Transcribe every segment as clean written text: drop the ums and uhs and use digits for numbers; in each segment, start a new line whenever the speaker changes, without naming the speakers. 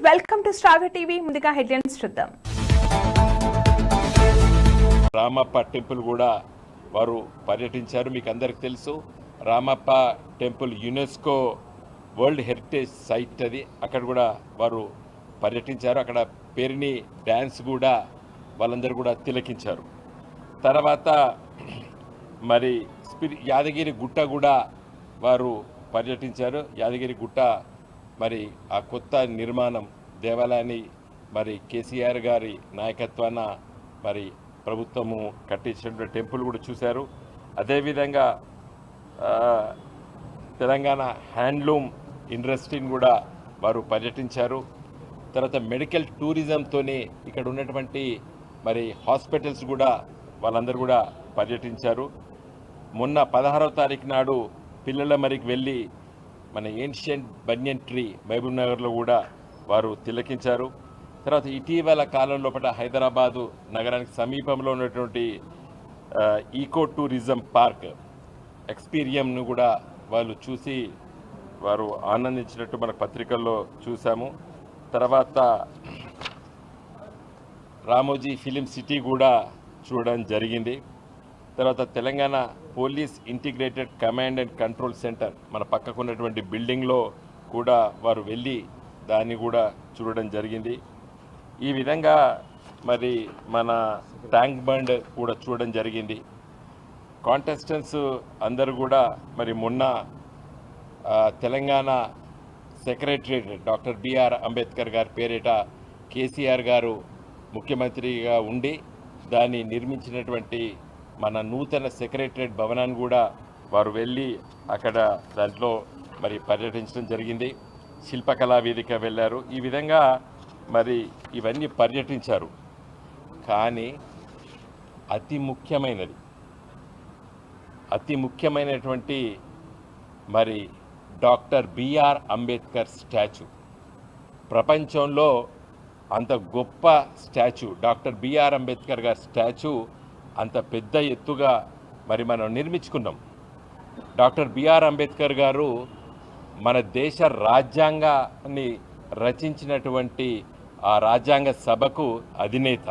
Welcome to star TV. ముందుగా headlines చూద్దాం.
Ramappa temple కూడా వారు పర్యటించారు. మీకు అందరికి తెలుసు, Ramappa temple UNESCO world heritage site అది. అక్కడ కూడా వారు పర్యటించారు. అక్కడ పేరుని డ్యాన్స్ కూడా వాళ్ళందరూ కూడా తిలకించారు. తర్వాత మరి యాదగిరి గుట్ట కూడా వారు పర్యటించారు. యాదగిరి గుట్ట మరి ఆ కొత్త నిర్మాణం దేవాలయాన్ని మరి కేసీఆర్ గారి నాయకత్వాన మరి ప్రభుత్వము కట్టించినటువంటి టెంపుల్ కూడా చూశారు. అదేవిధంగా తెలంగాణ హ్యాండ్లూమ్ ఇండస్ట్రీని కూడా వారు పర్యటించారు. తర్వాత మెడికల్ టూరిజంతోనే ఇక్కడ ఉన్నటువంటి మరి హాస్పిటల్స్ కూడా వాళ్ళందరూ కూడా పర్యటించారు. మొన్న 16వ తారీఖు నాడు పిల్లల మరికి వెళ్ళి మన ఏన్షియంట్ బన్యన్ ట్రీ మహబూబ్ నగర్లో కూడా వారు తిలకించారు. తర్వాత ఇటీవల కాలం లోపల హైదరాబాదు నగరానికి సమీపంలో ఉన్నటువంటి ఈకో టూరిజం పార్క్ ఎక్స్పీరియంను కూడా వాళ్ళు చూసి వారు ఆనందించినట్టు మన పత్రికల్లో చూసాము. తర్వాత రామోజీ ఫిలిం సిటీ కూడా చూడడం జరిగింది. తర్వాత Telangana police integrated command and control centre మన పక్కకు ఉన్నటువంటి బిల్డింగ్లో కూడా వారు వెళ్ళి దాన్ని కూడా చూడడం జరిగింది. ఈ విధంగా మరి మన ట్యాంక్ బండ్ కూడా చూడడం జరిగింది. కాంటెస్టెంట్స్ అందరూ కూడా మరి మొన్న Telangana secretariat doctor B R Ambedkar గారి పేరిట కేసీఆర్ గారు ముఖ్యమంత్రిగా ఉండి దాన్ని నిర్మించినటువంటి మన నూతన సెక్రటరియట్ భవనాన్ని కూడా వారు వెళ్ళి అక్కడ దాంట్లో మరి పర్యటించడం జరిగింది. శిల్పకళా వేదిక వెళ్ళారు. ఈ విధంగా మరి ఇవన్నీ పర్యటించారు. కానీ అతి ముఖ్యమైనటువంటి మరి డాక్టర్ బిఆర్ అంబేద్కర్ స్టాచ్యూ, ప్రపంచంలో అంత గొప్ప స్టాచ్యూ డాక్టర్ బిఆర్ అంబేద్కర్ గారి స్టాచ్యూ అంత పెద్ద ఎత్తుగా మరి మనం నిర్మించుకున్నాం. డాక్టర్ బిఆర్ అంబేద్కర్ గారు మన దేశ రాజ్యాంగాన్ని రచించినటువంటి ఆ రాజ్యాంగ సభకు అధినేత.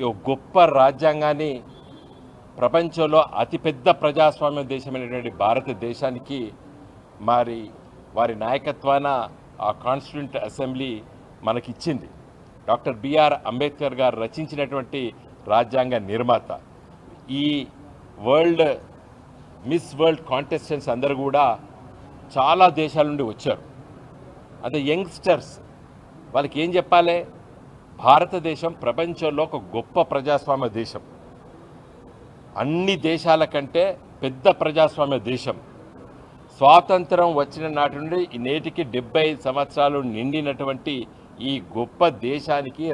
ఈ గొప్ప రాజ్యాంగాన్ని ప్రపంచంలో అతిపెద్ద ప్రజాస్వామ్య దేశమైనటువంటి భారతదేశానికి మరి వారి నాయకత్వాన ఆ కాన్స్టిట్యూంట్ అసెంబ్లీ మనకిచ్చింది. డాక్టర్ బిఆర్ అంబేద్కర్ గారు రచించినటువంటి రాజ్యాంగ నిర్మాత. ఈ మిస్ వరల్డ్ కాంటెస్టెంట్స్ అందరూ కూడా చాలా దేశాల నుండి వచ్చారు. అదే యంగ్స్టర్స్, వాళ్ళకి ఏం చెప్పాలి? భారతదేశం ప్రపంచంలో ఒక గొప్ప ప్రజాస్వామ్య దేశం, అన్ని దేశాల కంటే పెద్ద ప్రజాస్వామ్య దేశం. స్వాతంత్రం వచ్చిన నాటి నుండి నేటికి 75 సంవత్సరాలు నిండినటువంటి ఈ గొప్ప దేశానికి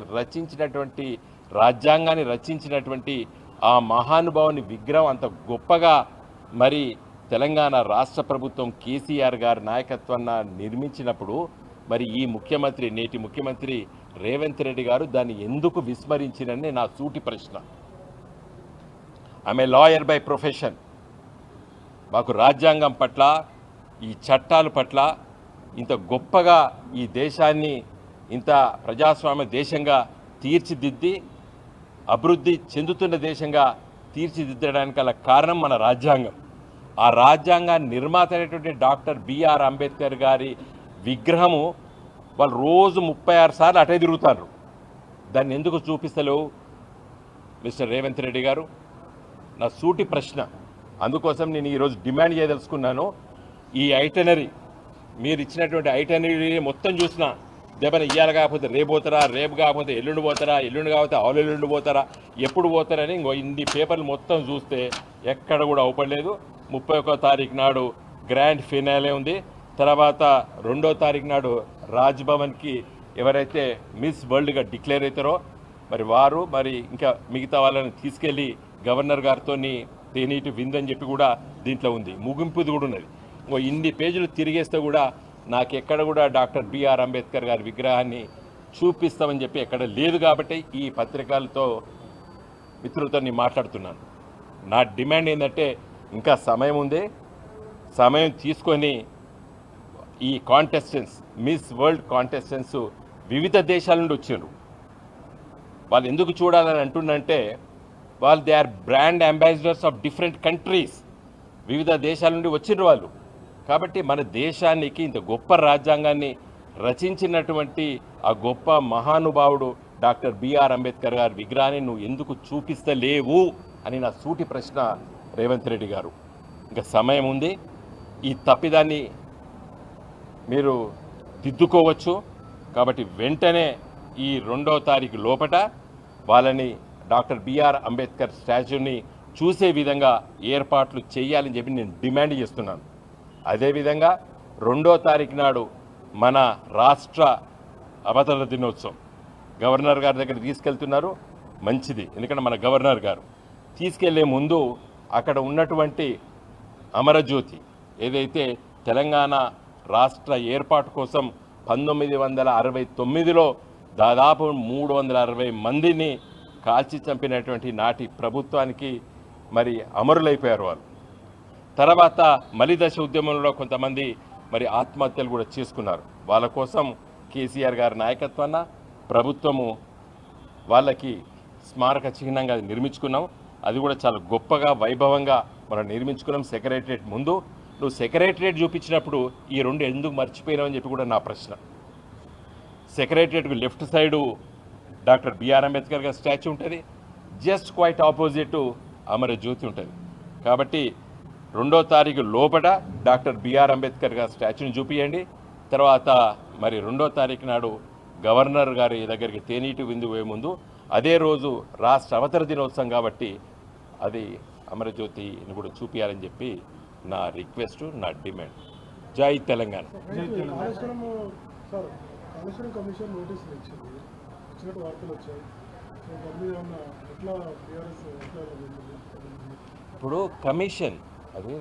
రాజ్యాంగాన్ని రచించినటువంటి ఆ మహానుభావుని విగ్రహం అంత గొప్పగా మరి తెలంగాణ రాష్ట్ర ప్రభుత్వం కేసీఆర్ గారి నాయకత్వాన్ని నిర్మించినప్పుడు మరి ఈ నేటి ముఖ్యమంత్రి రేవంత్ రెడ్డి గారు దాన్ని ఎందుకు విస్మరించినని నా సూటి ప్రశ్న. ఆమె లాయర్ బై ప్రొఫెషన్. మాకు రాజ్యాంగం పట్ల, ఈ చట్టాల పట్ల ఇంత గొప్పగా ఈ దేశాన్ని ఇంత ప్రజాస్వామ్య దేశంగా తీర్చిదిద్ది అభివృద్ధి చెందుతున్న దేశంగా తీర్చిదిద్దడానికి గల కారణం మన రాజ్యాంగం. ఆ రాజ్యాంగ నిర్మాత అయినటువంటి డాక్టర్ బిఆర్ అంబేద్కర్ గారి విగ్రహము వాళ్ళు రోజు 36 సార్లు అటే తిరుగుతారు. దాన్ని ఎందుకు చూపిస్తలేవు మిస్టర్ రేవంత్ రెడ్డి గారు? నా సూటి ప్రశ్న. అందుకోసం నేను ఈరోజు డిమాండ్ చేయదలుచుకున్నాను. ఈ ఐటనరీ, మీరు ఇచ్చినటువంటి ఐటనరీ మొత్తం చూసినా దేవన ఇయ్యాలి కాకపోతే రేపు పోతారా, రేపు కాకపోతే ఎల్లుండి పోతారా, ఎల్లుండి కాకపోతే ఆవులెల్లుండి పోతారా, ఎప్పుడు పోతారని ఇన్ని పేపర్లు మొత్తం చూస్తే ఎక్కడ కూడా అవపడలేదు. 31వ తారీఖు నాడు గ్రాండ్ ఫినాలే ఉంది. తర్వాత 2వ తారీఖు నాడు రాజ్భవన్కి ఎవరైతే మిస్ వరల్డ్గా డిక్లేర్ అవుతారో మరి వారు మరి ఇంకా మిగతా వాళ్ళని తీసుకెళ్ళి గవర్నర్ గారితో తేనీటి విందని చెప్పి కూడా దీంట్లో ఉంది. ముగింపుది కూడా ఉన్నది. ఇన్ని పేజీలు తిరిగేస్తే కూడా నాకు ఎక్కడ కూడా డాక్టర్ బిఆర్ అంబేద్కర్ గారి విగ్రహాన్ని చూపిస్తామని చెప్పి ఎక్కడ లేదు. కాబట్టి ఈ పత్రికలతో మిత్రులతో నేను మాట్లాడుతున్నాను. నా డిమాండ్ ఏంటంటే ఇంకా సమయం ఉంది, సమయం తీసుకొని ఈ కాంటెస్టెంట్స్ మిస్ వరల్డ్ కాంటెస్టెంట్స్ వివిధ దేశాల నుండి వచ్చారు. వాళ్ళు ఎందుకు చూడాలని అంటున్నంటే వాళ్ళు they are brand ambassadors of different countries. వివిధ దేశాల నుండి వచ్చిన వాళ్ళు. కాబట్టి మన దేశానికి ఇంత గొప్ప రాజ్యాంగాన్ని రచించినటువంటి ఆ గొప్ప మహానుభావుడు డాక్టర్ బిఆర్ అంబేద్కర్ గారి విగ్రహాన్ని నువ్వు ఎందుకు చూపిస్తలేవు అని నా సూటి ప్రశ్న రేవంత్ రెడ్డి గారు. ఇంకా సమయం ఉంది, ఈ తప్పిదాన్ని మీరు దిద్దుకోవచ్చు. కాబట్టి వెంటనే ఈ 2వ తారీఖు లోపట వాళ్ళని డాక్టర్ బిఆర్ అంబేద్కర్ స్టాచ్యూని చూసే విధంగా ఏర్పాట్లు చేయాలని చెప్పి నేను డిమాండ్ చేస్తున్నాను. అదేవిధంగా 2వ తారీఖు నాడు మన రాష్ట్ర అవతరణ దినోత్సవం గవర్నర్ గారి దగ్గర తీసుకెళ్తున్నారు, మంచిది. ఎందుకంటే మన గవర్నర్ గారు తీసుకెళ్లే ముందు అక్కడ ఉన్నటువంటి అమరజ్యోతి ఏదైతే తెలంగాణ రాష్ట్ర ఏర్పాటు కోసం 1969లో దాదాపు 360 మందిని కాల్చి చంపినటువంటి నాటి ప్రభుత్వానికి మరి అమరులైపోయారు వాళ్ళు. తర్వాత మలిదశ ఉద్యమంలో కొంతమంది మరి ఆత్మహత్యలు కూడా చేసుకున్నారు. వాళ్ళ కోసం కేసీఆర్ గారి నాయకత్వాన ప్రభుత్వము వాళ్ళకి స్మారక చిహ్నంగా నిర్మించుకున్నాం. అది కూడా చాలా గొప్పగా వైభవంగా మనం నిర్మించుకున్నాం సెక్రటరియట్ ముందు. నువ్వు సెక్రటరియట్ చూపించినప్పుడు ఈ 2 ఎందుకు మర్చిపోయినావు అని చెప్పి కూడా నా ప్రశ్న. సెక్రటరియట్కు left side doctor B R Ambedkar గారి స్టాచ్యూ ఉంటుంది, జస్ట్ క్వైట్ ఆపోజిట్ అమరజ్యోతి ఉంటుంది. కాబట్టి 2వ తారీఖు లోపల డాక్టర్ బిఆర్ అంబేద్కర్ గారి స్టాచ్యూని చూపించండి. తర్వాత మరి 2వ తారీఖు నాడు గవర్నర్ గారి దగ్గరికి తేనీటి విందు పోయే ముందు అదే రోజు రాష్ట్ర అవతరణ దినోత్సవం కాబట్టి అది అమరజ్యోతిని కూడా చూపించాలని చెప్పి నా రిక్వెస్ట్, నా డిమాండ్. జై తెలంగాణ. ఇప్పుడు కమిషన్ అది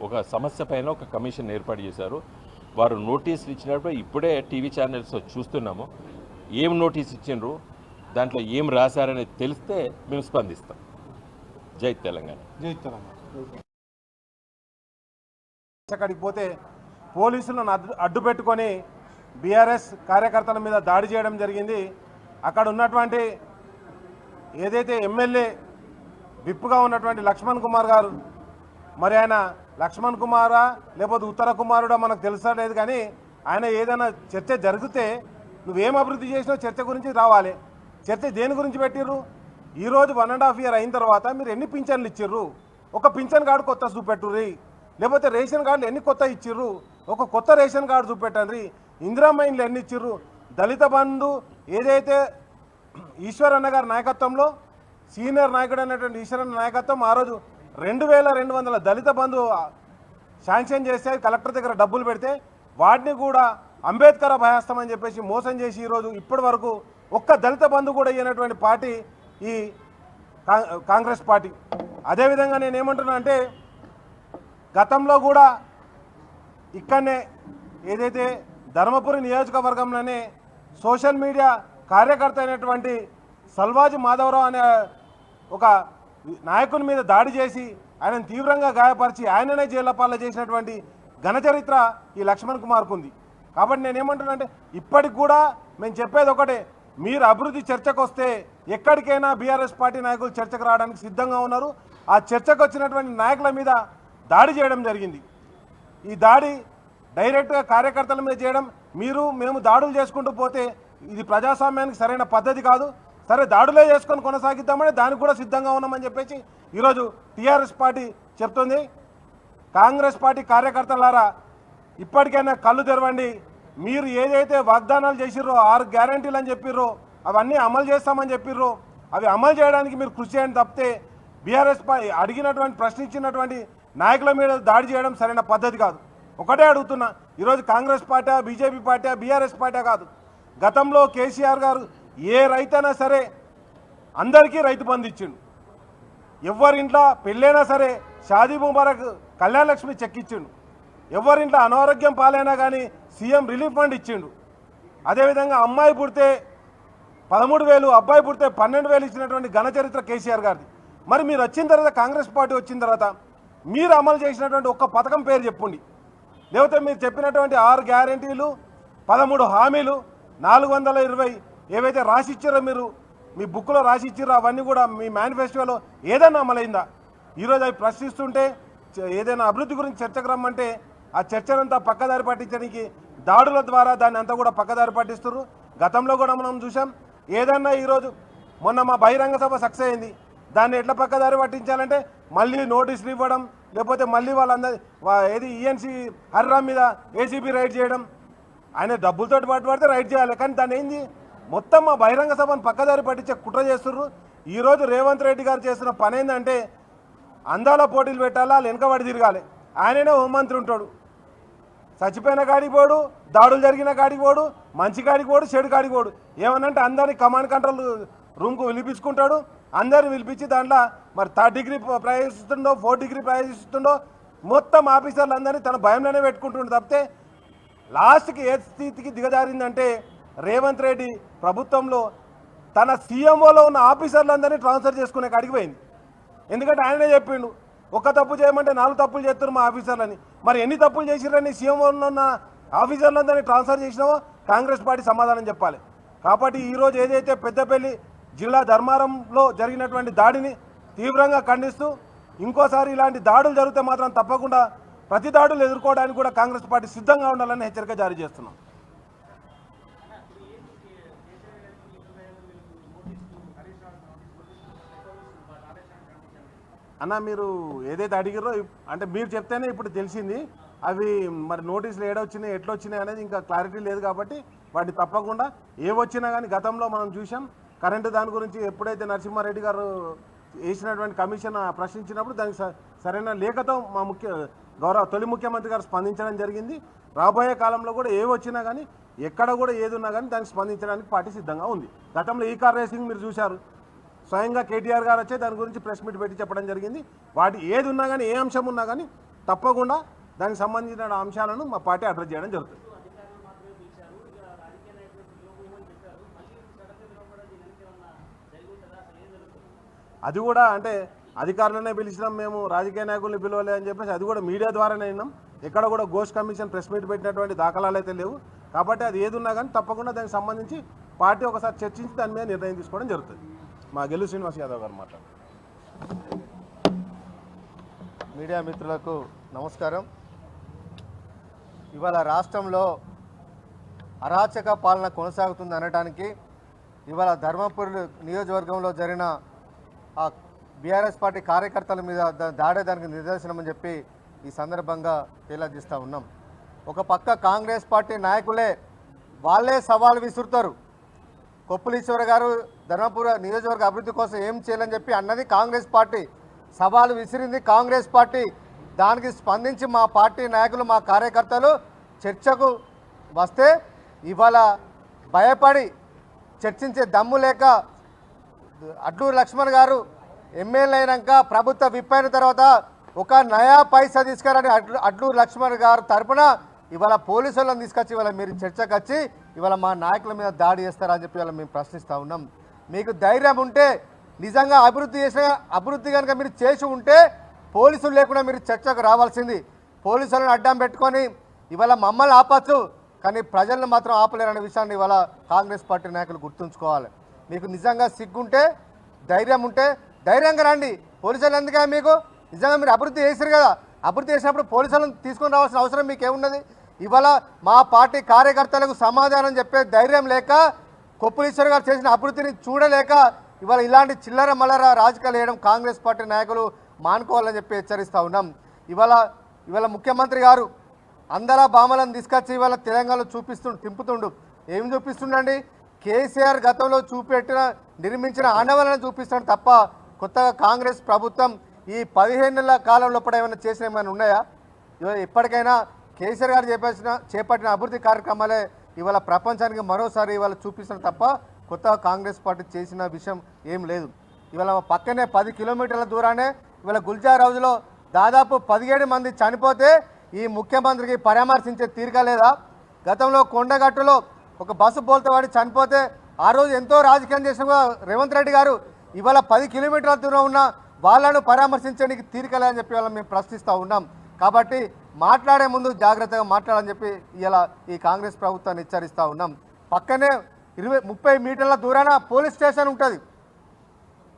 ఒక సమస్య పైన ఒక కమిషన్ ఏర్పాటు చేశారు. వారు నోటీసులు ఇచ్చినప్పుడు ఇప్పుడే టీవీ ఛానల్స్ చూస్తున్నాము. ఏం నోటీస్ ఇచ్చిండ్రు, దాంట్లో ఏం రాశారనేది తెలిస్తే మేము స్పందిస్తాం. జై తెలంగాణ.
జై తెలంగాణ. అక్కడికి పోతే పోలీసులను అడ్డు పెట్టుకొని బీఆర్ఎస్ కార్యకర్తల మీద దాడి చేయడం జరిగింది. అక్కడ ఉన్నటువంటి ఏదైతే ఎమ్మెల్యే విప్పుగా ఉన్నటువంటి లక్ష్మణ్ కుమార్ గారు, మరి ఆయన లక్ష్మణ్ కుమారా లేకపోతే ఉత్తర కుమారుడా మనకు తెలుసా లేదు, కానీ ఆయన ఏదైనా చర్చ జరిగితే నువ్వేం అభివృద్ధి చేసినా చర్చ గురించి రావాలి. చర్చ దేని గురించి పెట్టిర్రు? ఈరోజు 1.5 year అయిన తర్వాత మీరు ఎన్ని పింఛన్లు ఇచ్చిర్రు? ఒక పింఛన్ కార్డు కొత్త చూపెట్టుర్రి, లేకపోతే రేషన్ కార్డులు ఎన్ని కొత్త ఇచ్చిర్రు? ఒక కొత్త రేషన్ కార్డు చూపెట్టండి. ఇందిరమ్మ ఇండ్లు ఎన్ని ఇచ్చిర్రు? దళిత బంధు ఏదైతే ఈశ్వరన్న గారి నాయకత్వంలో సీనియర్ నాయకుడు అయినటువంటి ఈశ్వరన్న నాయకత్వం ఆ రోజు 2200 దళిత బంధు శాంక్షన్ చేస్తే కలెక్టర్ దగ్గర డబ్బులు పెడితే వాటిని కూడా అంబేద్కర్ అభయాస్తం అని చెప్పేసి మోసం చేసి ఈరోజు ఇప్పటి వరకు ఒక్క దళిత బంధు కూడా ఇవ్వనటువంటి పార్టీ ఈ కాంగ్రెస్ పార్టీ. అదేవిధంగా నేనేమంటున్నా అంటే గతంలో కూడా ఇక్కడనే ఏదైతే ధర్మపురి నియోజకవర్గంలోనే సోషల్ మీడియా కార్యకర్త అయినటువంటి సల్వాజు మాధవరావు అనే ఒక నాయకుని మీద దాడి చేసి ఆయనను తీవ్రంగా గాయపరిచి ఆయననే జైలు పాలన చేసినటువంటి ఘన చరిత్ర ఈ లక్ష్మణ్ కుమార్కు ఉంది. కాబట్టి నేనేమంటున్నా అంటే ఇప్పటికి కూడా మేము చెప్పేది ఒకటే, మీరు అభివృద్ధి చర్చకు వస్తే ఎక్కడికైనా బీఆర్ఎస్ పార్టీ నాయకులు చర్చకు రావడానికి సిద్ధంగా ఉన్నారు. ఆ చర్చకు వచ్చినటువంటి నాయకుల మీద దాడి చేయడం జరిగింది. ఈ దాడి డైరెక్ట్గా కార్యకర్తల మీద చేయడం, మేము దాడులు చేసుకుంటూ పోతే ఇది ప్రజాస్వామ్యానికి సరైన పద్ధతి కాదు. సరే దాడులే చేసుకొని కొనసాగిద్దామని దానికి కూడా సిద్ధంగా ఉన్నామని చెప్పేసి ఈరోజు టీఆర్ఎస్ పార్టీ చెప్తుంది. కాంగ్రెస్ పార్టీ కార్యకర్తలారా ఇప్పటికైనా కళ్ళు తెరవండి. మీరు ఏదైతే వాగ్దానాలు చేసిర్రో 6 గ్యారంటీలు అని చెప్పిర్రో అవన్నీ అమలు చేస్తామని చెప్పిర్రో అవి అమలు చేయడానికి మీరు కృషి చేయండి తప్పితే బీఆర్ఎస్ పార్టీ అడిగినటువంటి ప్రశ్నించినటువంటి నాయకుల మీద దాడి చేయడం సరైన పద్ధతి కాదు. ఒకటే అడుగుతున్నా, ఈరోజు Congress party BJP party BRS party కాదు, గతంలో కేసీఆర్ గారు ఏ రైతైనా సరే అందరికీ రైతు బంధు ఇచ్చిండు. ఎవరింట్లో పెళ్ళైనా సరే షాదీ ముబారక్ కళ్యాణ లక్ష్మి చెక్ ఇచ్చిండు. ఎవరింట్లో అనారోగ్యం పాలైనా కానీ సీఎం రిలీఫ్ ఫండ్ ఇచ్చిండు. అదేవిధంగా అమ్మాయి పుడితే 13,000, అబ్బాయి పుడితే 12,000 ఇచ్చినటువంటి ఘన చరిత్ర కేసీఆర్ గారిది. మరి మీరు వచ్చిన తర్వాత కాంగ్రెస్ పార్టీ వచ్చిన తర్వాత మీరు అమలు చేసినటువంటి ఒక్క పథకం పేరు చెప్పండి. లేకపోతే మీరు చెప్పినటువంటి 6 గ్యారెంటీలు 13 హామీలు 420 ఏవైతే రాసిచ్చారో మీరు మీ బుక్లో రాసిచ్చారో అవన్నీ కూడా మీ మేనిఫెస్టోలో ఏదైనా అమలైందా? ఈరోజు అవి ప్రశ్నిస్తుంటే ఏదైనా అభివృద్ధి గురించి చర్చకు రమ్మంటే ఆ చర్చనంతా పక్కదారి పట్టించడానికి దాడుల ద్వారా దాన్ని అంతా కూడా పక్కదారి పట్టిస్తున్నారు. గతంలో కూడా మనం చూసాం. ఏదన్నా ఈరోజు మొన్న మా బహిరంగ సభ సక్సెస్ అయింది. దాన్ని ఎట్లా పక్కదారి పట్టించాలంటే మళ్ళీ నోటీసులు ఇవ్వడం, లేకపోతే మళ్ళీ వాళ్ళందరి ఏది ఈఎన్సీ హర్రామ్ మీద ఏసీబీ రైడ్ చేయడం. ఆయన డబ్బులతో పడితే రైడ్ చేయాలి, కానీ దాన్ని ఏంది మొత్తం మా బహిరంగ సభను పక్కదారి పట్టించే కుట్ర చేస్తున్నారు. ఈరోజు రేవంత్ రెడ్డి గారు చేసిన పని ఏంటంటే అందాల పోటీలు పెట్టాలా, వెనకబడి తిరగాలి. ఆయననే హోంమంత్రి ఉంటాడు. చచ్చిపోయిన కాడికి పోడు, దాడులు జరిగిన కాడికి పోడు, మంచి కాడికి పోడు, చెడు కాడికి పోడు. ఏమనంటే అందరినీ కమాండ్ కంట్రోల్ రూమ్కు పిలిపించుకుంటాడు. అందరిని పిలిపించి దాంట్లో మరి 3rd డిగ్రీ ప్రయోగిస్తుండో 4th డిగ్రీ ప్రయోగిస్తుండో మొత్తం ఆఫీసర్లు అందరినీ తన భయంలోనే పెట్టుకుంటుండే తప్పితే లాస్ట్కి ఏ స్థితికి దిగజారిందంటే రేవంత్ రెడ్డి ప్రభుత్వంలో తన సీఎంఓలో ఉన్న ఆఫీసర్లందరినీ ట్రాన్స్ఫర్ చేసుకునే కాడికి పోయింది. ఎందుకంటే ఆయననే చెప్పిండు, ఒక్క తప్పు చేయమంటే 4 తప్పులు చేస్తారు మా ఆఫీసర్లని. మరి ఎన్ని తప్పులు చేసిరని సీఎంఓలో ఉన్న ఆఫీసర్లందరినీ ట్రాన్స్ఫర్ చేసినావో కాంగ్రెస్ పార్టీ సమాధానం చెప్పాలి. కాబట్టి ఈరోజు ఏదైతే పెద్దపల్లి జిల్లా ధర్మారంలో జరిగినటువంటి దాడిని తీవ్రంగా ఖండిస్తూ ఇంకోసారి ఇలాంటి దాడులు జరిగితే మాత్రం తప్పకుండా ప్రతి దాడులు ఎదుర్కోవడానికి కూడా కాంగ్రెస్ పార్టీ సిద్ధంగా ఉండాలని హెచ్చరిక జారీ చేస్తున్నాం. అన్న మీరు ఏదైతే అడిగారో అంటే మీరు చెప్తేనే ఇప్పుడు తెలిసింది. అవి మరి నోటీసులు ఏడొచ్చినాయి ఎట్లా వచ్చినాయి అనేది ఇంకా క్లారిటీ లేదు. కాబట్టి వాటిని తప్పకుండా ఏవొచ్చినా కానీ గతంలో మనం చూసాం. కరెంటు దాని గురించి ఎప్పుడైతే నరసింహారెడ్డి గారు వేసినటువంటి కమిషన్ ప్రశ్నించినప్పుడు దానికి సరైన లేఖతో మా తొలి ముఖ్యమంత్రి గారు స్పందించడం జరిగింది. రాబోయే కాలంలో కూడా ఏవి వచ్చినా కానీ ఎక్కడ కూడా ఏది ఉన్నా కానీ దానికి స్పందించడానికి పార్టీ సిద్ధంగా ఉంది. గతంలో ఈ కార్ రేసింగ్ మీరు చూశారు. స్వయంగా కేటీఆర్ గారు వచ్చే దాని గురించి ప్రెస్ మీట్ పెట్టి చెప్పడం జరిగింది. వాటి ఏది ఉన్నా కానీ ఏ అంశం ఉన్నా కానీ తప్పకుండా దానికి సంబంధించిన అంశాలను మా పార్టీ అడ్రస్ చేయడం జరుగుతుంది. అది కూడా అంటే అధికారులనే పిలిచినాం, మేము రాజకీయ నాయకుల్ని పిలవలే అని చెప్పేసి అది కూడా మీడియా ద్వారానే విన్నాం. ఎక్కడ కూడా ఘోష్ కమిషన్ ప్రెస్ మీట్ పెట్టినటువంటి దాఖలాలు అయితే లేవు. కాబట్టి అది ఏది ఉన్నా కానీ తప్పకుండా దానికి సంబంధించి పార్టీ ఒకసారి చర్చించి దాని మీద నిర్ణయం తీసుకోవడం జరుగుతుంది. మా గెలు శ్రీనివాస్ యాదవ్ గారు మాట్లాడు.
మీడియా మిత్రులకు నమస్కారం. ఇవాళ రాష్ట్రంలో అరాచక పాలన కొనసాగుతుంది అనడానికి ఇవాళ ధర్మపురి నియోజకవర్గంలో జరిగిన ఆ బీఆర్ఎస్ పార్టీ కార్యకర్తల మీద దానికి నిదర్శనమని చెప్పి ఈ సందర్భంగా తేలాదిస్తూ ఉన్నాం. ఒక పక్క కాంగ్రెస్ పార్టీ నాయకులే వాళ్ళే సవాలు విసురుతారు. కొప్పులీశ్వర గారు ధర్మపుర నియోజకవర్గ అభివృద్ధి కోసం ఏం చేయాలని చెప్పి అన్నది కాంగ్రెస్ పార్టీ. సవాలు విసిరింది కాంగ్రెస్ పార్టీ. దానికి స్పందించి మా పార్టీ నాయకులు మా కార్యకర్తలు చర్చకు వస్తే ఇవాళ భయపడి చర్చించే దమ్ము లేక అడ్లూరు లక్ష్మణ్ గారు ఎమ్మెల్యే అయినాక ప్రభుత్వ విప్ అయిన తర్వాత ఒక నయా పైసా తీసుకురని అడ్లూరు లక్ష్మణ్ గారు తరపున ఇవాళ పోలీసులను తీసుకొచ్చి ఇవాళ మీరు చర్చకు వచ్చి ఇవాళ మా నాయకుల మీద దాడి చేస్తారని చెప్పి ఇవాళ మేము ప్రశ్నిస్తూ ఉన్నాం. మీకు ధైర్యం ఉంటే నిజంగా అభివృద్ధి కనుక మీరు చేసి ఉంటే పోలీసులు లేకుండా మీరు చర్చకు రావాల్సింది. పోలీసులను అడ్డం పెట్టుకొని ఇవాళ మమ్మల్ని ఆపచ్చు, కానీ ప్రజలను మాత్రం ఆపలేరనే విషయాన్ని ఇవాళ కాంగ్రెస్ పార్టీ నాయకులు గుర్తుంచుకోవాలి. మీకు నిజంగా సిగ్గుంటే ధైర్యం ఉంటే ధైర్యంగా రండి. పోలీసులు ఎందుకే మీకు నిజంగా మీరు అభివృద్ధి చేశారు కదా, అభివృద్ధి చేసినప్పుడు పోలీసులను తీసుకొని రావాల్సిన అవసరం మీకేమున్నది? ఇవాళ మా పార్టీ కార్యకర్తలకు సమాధానం చెప్పే ధైర్యం లేక కొప్పులీశ్వర్ గారు చేసిన అభివృద్ధిని చూడలేక ఇవాళ ఇలాంటి చిల్లర మల్లర రాజకీయాలు వేయడం కాంగ్రెస్ పార్టీ నాయకులు మానుకోవాలని చెప్పి హెచ్చరిస్తూ ఉన్నాం. ఇవాళ ముఖ్యమంత్రి గారు అందరా బామలను తీసుకొచ్చి ఇవాళ తెలంగాణలో తింపుతుండు. ఏం చూపిస్తుండండి? కేసీఆర్ గతంలో నిర్మించిన ఆనవాళ్ళను చూపిస్తాడు తప్ప కొత్తగా కాంగ్రెస్ ప్రభుత్వం ఈ 15 నెలల కాలంలో ఏమైనా చేసిన ఏమైనా ఉన్నాయా? ఇవాళ ఎప్పటికైనా కేసీఆర్ గారు చేపట్టిన అభివృద్ధి కార్యక్రమాలే ఇవాళ ప్రపంచానికి మరోసారి ఇవాళ చూపిస్తున్నారు తప్ప కొత్తగా కాంగ్రెస్ పార్టీ చేసిన విషయం ఏం లేదు. ఇవాళ పక్కనే 10 కిలోమీటర్ల దూరానే ఇవాళ గుల్జార్ హౌజ్లో దాదాపు 17 మంది చనిపోతే ఈ ముఖ్యమంత్రికి పరామర్శించే తీరిక లేదా? గతంలో కొండగట్టులో ఒక బస్సు బోల్తవాడి చనిపోతే ఆ రోజు ఎంతో రాజకీయం చేసిన రేవంత్ రెడ్డి గారు ఇవాళ 10 కిలోమీటర్ల దూరం ఉన్న వాళ్ళను పరామర్శించడానికి తీరిక లేదని చెప్పి వాళ్ళని మేము ప్రశ్నిస్తూ ఉన్నాం. కాబట్టి మాట్లాడే ముందు జాగ్రత్తగా మాట్లాడాలని చెప్పి ఇలా ఈ కాంగ్రెస్ ప్రభుత్వాన్ని హెచ్చరిస్తూ ఉన్నాం. పక్కనే 20-30 మీటర్ల దూరాన పోలీస్ స్టేషన్ ఉంటుంది.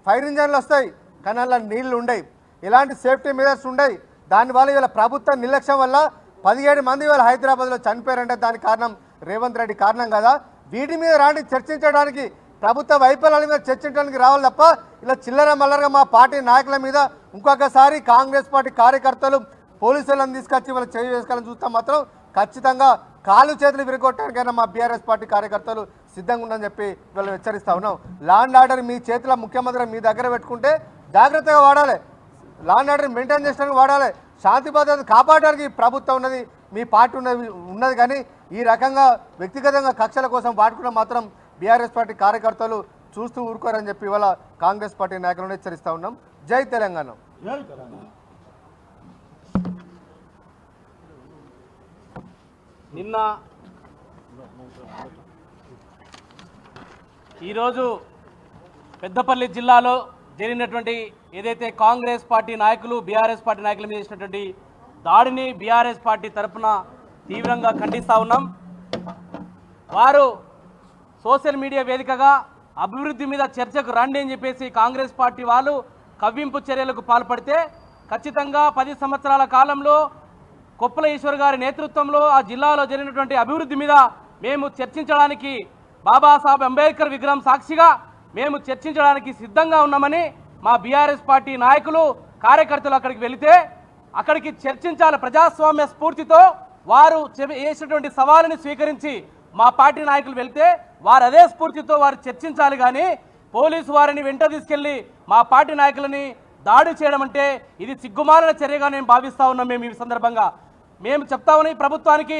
ఫైర్ ఇంజన్లు వస్తాయి కానీ అలా నీళ్లు ఉండయి, ఎలాంటి సేఫ్టీ మెజర్స్ ఉండయి. దానివల్ల ఇవాళ ప్రభుత్వ నిర్లక్ష్యం వల్ల 17 మంది ఇవాళ హైదరాబాద్లో చనిపోయారంటే దానికి కారణం రేవంత్ రెడ్డి కారణం కదా. వీటి మీద రాండి చర్చించడానికి, ప్రభుత్వ వైఫల్యాల మీద చర్చించడానికి రావాలి తప్ప ఇలా చిల్లర మల్లరగా మా పార్టీ నాయకుల మీద ఇంకొకసారి కాంగ్రెస్ పార్టీ కార్యకర్తలు పోలీసులను తీసుకొచ్చి వాళ్ళు చేయి వేసుకోవాలని చూస్తాం మాత్రం ఖచ్చితంగా కాళ్ళు చేతులు విరగొట్టడానికైనా మా బీఆర్ఎస్ పార్టీ కార్యకర్తలు సిద్ధంగా ఉందని చెప్పి వీళ్ళు హెచ్చరిస్తా ఉన్నాం. లా అండ్ ఆర్డర్ మీ చేతిలో ముఖ్యమంత్రి మీ దగ్గర పెట్టుకుంటే జాగ్రత్తగా వాడాలి, లా అండ్ ఆర్డర్ మెయింటైన్ చేయడానికి వాడాలి, శాంతి భద్రత కాపాడడానికి ప్రభుత్వం ఉన్నది, మీ పార్టీ ఉన్నది కానీ ఈ రకంగా వ్యక్తిగతంగా కక్షల కోసం వాడుకున్న మాత్రం బీఆర్ఎస్ పార్టీ కార్యకర్తలు చూస్తూ ఊరుకోరని చెప్పి ఇవాళ కాంగ్రెస్ పార్టీ నాయకులను హెచ్చరిస్తూ ఉన్నాం. జై తెలంగాణ.
నిన్న ఈరోజు పెద్దపల్లి జిల్లాలో జరిగినటువంటి ఏదైతే కాంగ్రెస్ పార్టీ నాయకులు బీఆర్ఎస్ పార్టీ నాయకుల మీద చేసినటువంటి దాడిని బీఆర్ఎస్ పార్టీ తరఫున తీవ్రంగా ఖండిస్తూ ఉన్నాం. వారు సోషల్ మీడియా వేదికగా అభివృద్ధి మీద చర్చకు రండి అని చెప్పేసి కాంగ్రెస్ పార్టీ వాళ్ళు కవ్వింపు చర్యలకు పాల్పడితే ఖచ్చితంగా 10 సంవత్సరాల కాలంలో కొప్పుల ఈశ్వర్ గారి నేతృత్వంలో ఆ జిల్లాలో జరిగినటువంటి అభివృద్ధి మీద మేము చర్చించడానికి బాబాసాహెబ్ అంబేద్కర్ విగ్రహం సాక్షిగా మేము చర్చించడానికి సిద్ధంగా ఉన్నామని మా బీఆర్ఎస్ పార్టీ నాయకులు కార్యకర్తలు అక్కడికి వెళితే అక్కడికి చర్చించాలి ప్రజాస్వామ్య స్ఫూర్తితో వారు వేసినటువంటి సవాలుని స్వీకరించి మా పార్టీ నాయకులు వెళ్తే వారు అదే స్ఫూర్తితో వారు చర్చించాలి కానీ పోలీసు వారిని వెంట తీసుకెళ్లి మా పార్టీ నాయకులని దాడి చేయడం అంటే ఇది సిగ్గుమాలిన చర్యగా నేను భావిస్తా ఉన్నాం. మేము ఈ సందర్భంగా మేము చెప్తా ఉన్నాం ఈ ప్రభుత్వానికి,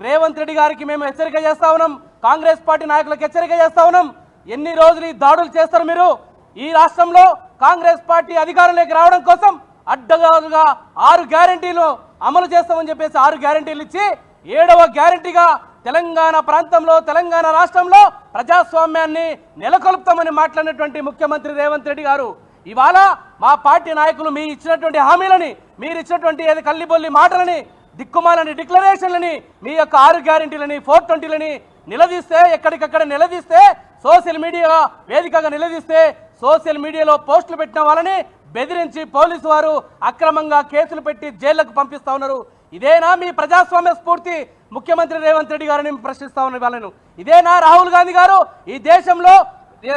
రేవంత్ రెడ్డి గారికి మేము హెచ్చరిక చేస్తా ఉన్నాం, కాంగ్రెస్ పార్టీ నాయకులకు హెచ్చరిక చేస్తా ఉన్నాం. ఎన్ని రోజులు ఈ దాడులు చేస్తారు మీరు? ఈ రాష్ట్రంలో కాంగ్రెస్ పార్టీ అధికారంలోకి రావడం కోసం అడ్డగాలుగా 6 గ్యారెంటీలు అమలు చేస్తామని చెప్పేసి 6 గ్యారెంటీలు ఇచ్చి 7వ గ్యారెంటీగా తెలంగాణ ప్రాంతంలో తెలంగాణ రాష్ట్రంలో ప్రజాస్వామ్యాన్ని నెలకొల్పుతామని మాట్లాడినటువంటి ముఖ్యమంత్రి రేవంత్ రెడ్డి గారు ఇవాళ మా పార్టీ నాయకులు మీ ఇచ్చినటువంటి హామీలని, మీరు ఇచ్చినటువంటి కల్లిబొల్లి మాటలని, దిక్కుమాలని డిక్లరేషన్లని, మీ యొక్క 6 గ్యారెంటీలని 420లని నిలదీస్తే, ఎక్కడికక్కడ నిలదీస్తే, సోషల్ మీడియా వేదికగా నిలదీస్తే సోషల్ మీడియాలో పోస్టులు పెట్టిన వాళ్ళని బెదిరించి పోలీసు వారు అక్రమంగా కేసులు పెట్టి జైళ్లకు పంపిస్తా ఉన్నారు. ఇదేనా మీ ప్రజాస్వామ్య స్ఫూర్తి? ముఖ్యమంత్రి రేవంత్ రెడ్డి గారిని ప్రశ్నిస్తా ఉన్న వాళ్ళను ఇదేనా? రాహుల్ గాంధీ గారు ఈ దేశంలో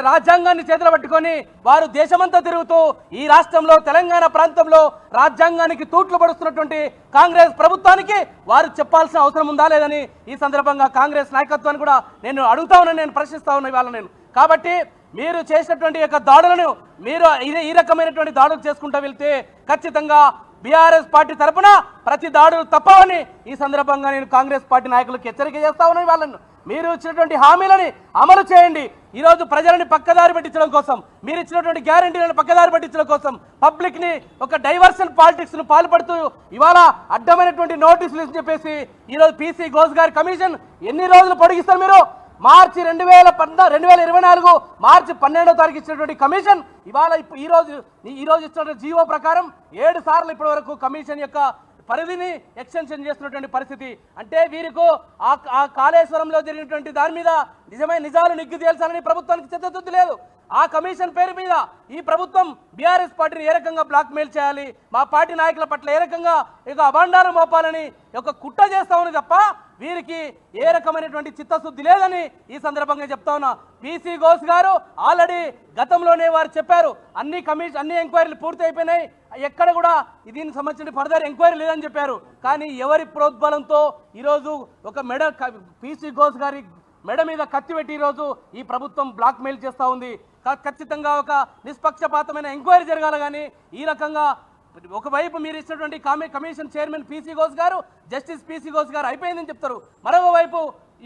రాజ్యాంగాన్ని చేతులు పట్టుకొని వారు దేశమంతా తిరుగుతూ ఈ రాష్ట్రంలో తెలంగాణ ప్రాంతంలో రాజ్యాంగానికి తూట్లు పడుతున్నటువంటి కాంగ్రెస్ ప్రభుత్వానికి వారు చెప్పాల్సిన అవసరం ఉందా లేదని ఈ సందర్భంగా కాంగ్రెస్ నాయకత్వాన్ని కూడా నేను అడుగుతా ఉన్నాను, నేను ప్రశ్నిస్తా ఉన్నా ఇవాళ నేను. కాబట్టి మీరు చేసినటువంటి యొక్క దాడులను మీరు ఈ రకమైనటువంటి దాడులు చేసుకుంటూ వెళ్తే ఖచ్చితంగా బీఆర్ఎస్ పార్టీ తరఫున ప్రతి దాడులు తప్పవని ఈ సందర్భంగా నేను కాంగ్రెస్ పార్టీ నాయకులకు హెచ్చరిక చేస్తా ఉన్నాను. వాళ్ళను మీరు ఇచ్చినటువంటి హామీలని అమలు చేయండి. ఈరోజు ప్రజలని పక్కదారి పట్టించడం కోసం, మీరు ఇచ్చినటువంటి గ్యారంటీలను పక్కదారి పట్టించడం కోసం పబ్లిక్ని ఒక డైవర్షన్ పాలిటిక్స్ను పాల్పడుతూ ఇవాళ అడ్డమైనటువంటి నోటీసులు అని చెప్పేసి ఈరోజు పీసీ ఘోష్ గారి కమిషన్ ఎన్ని రోజులు పొడిగిస్తారు మీరు? మార్చి 2024 మార్చి 12వ తారీఖు ఇచ్చినటువంటి కమిషన్ ఇవాళ ఈరోజు ఇచ్చినటువంటి జీవో ప్రకారం 7 సార్లు ఇప్పటి వరకు కమిషన్ యొక్క పరిధిని ఎక్స్టెన్షన్ చేస్తున్నటువంటి పరిస్థితి. అంటే వీరికి ఆ కాళేశ్వరంలో జరిగినటువంటి దాని మీద నిజాలు నిగ్గు తేల్చాలని ప్రభుత్వానికి చిత్తశుద్ధి లేదు. ఆ కమిషన్ పేరు మీద ఈ ప్రభుత్వం బీఆర్ఎస్ పార్టీని ఏ రకంగా బ్లాక్మెయిల్ చేయాలి, మా పార్టీ నాయకుల పట్ల ఏ రకంగా ఇక అభాండారం మోపాలని ఒక కుట్ర చేస్తామని తప్ప వీరికి ఏ రకమైనటువంటి చిత్తశుద్ధి లేదని ఈ సందర్భంగా చెప్తా ఉన్నా. పీసీ ఘోష్ గారు ఆల్రెడీ గతంలోనే వారు చెప్పారు అన్ని ఎంక్వైరీలు పూర్తి అయిపోయినాయి, ఎక్కడ కూడా దీనికి సంబంధించిన ఫర్దర్ ఎంక్వైరీ లేదని చెప్పారు. కానీ ఎవరి ప్రోద్బలంతో ఈరోజు ఒక పీసీ ఘోష్ గారి మెడ మీద కత్తి పెట్టి ఈరోజు ఈ ప్రభుత్వం బ్లాక్మెయిల్ చేస్తూ ఉంది. ఖచ్చితంగా ఒక నిష్పక్షపాతమైన ఎంక్వైరీ జరగాలి కానీ ఈ రకంగా ఒకవైపు మీరు ఇచ్చినటువంటి కమిషన్ చైర్మన్ పీసీ ఘోష్ గారు, జస్టిస్ పీసీ ఘోష్ గారు అయిపోయిందని చెప్తారు, మరోవైపు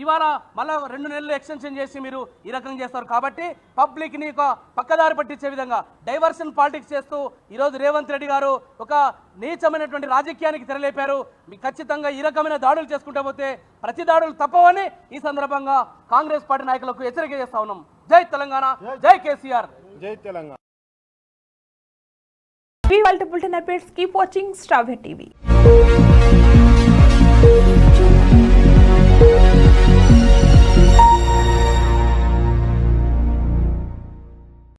ఇవాళ మళ్ళా 2 నెలలు ఎక్స్టెన్షన్ చేసి మీరు ఈ రకంగా చేస్తారు. కాబట్టి పబ్లిక్ని ఒక పక్కదారి పట్టించే విధంగా డైవర్షన్ పాలిటిక్స్ చేస్తూ ఈరోజు రేవంత్ రెడ్డి గారు ఒక నీచమైనటువంటి రాజకీయానికి తెరలేపారు. మీకు ఖచ్చితంగా ఈ రకమైన దాడులు చేసుకుంటూ పోతే ప్రతి దాడులు తప్పవని ఈ సందర్భంగా కాంగ్రెస్ పార్టీ నాయకులకు హెచ్చరిక చేస్తా ఉన్నాం. జై తెలంగాణ, జై కేసీఆర్,
జై Telangana.
We want to bulletin updates. Keep watching Star TV.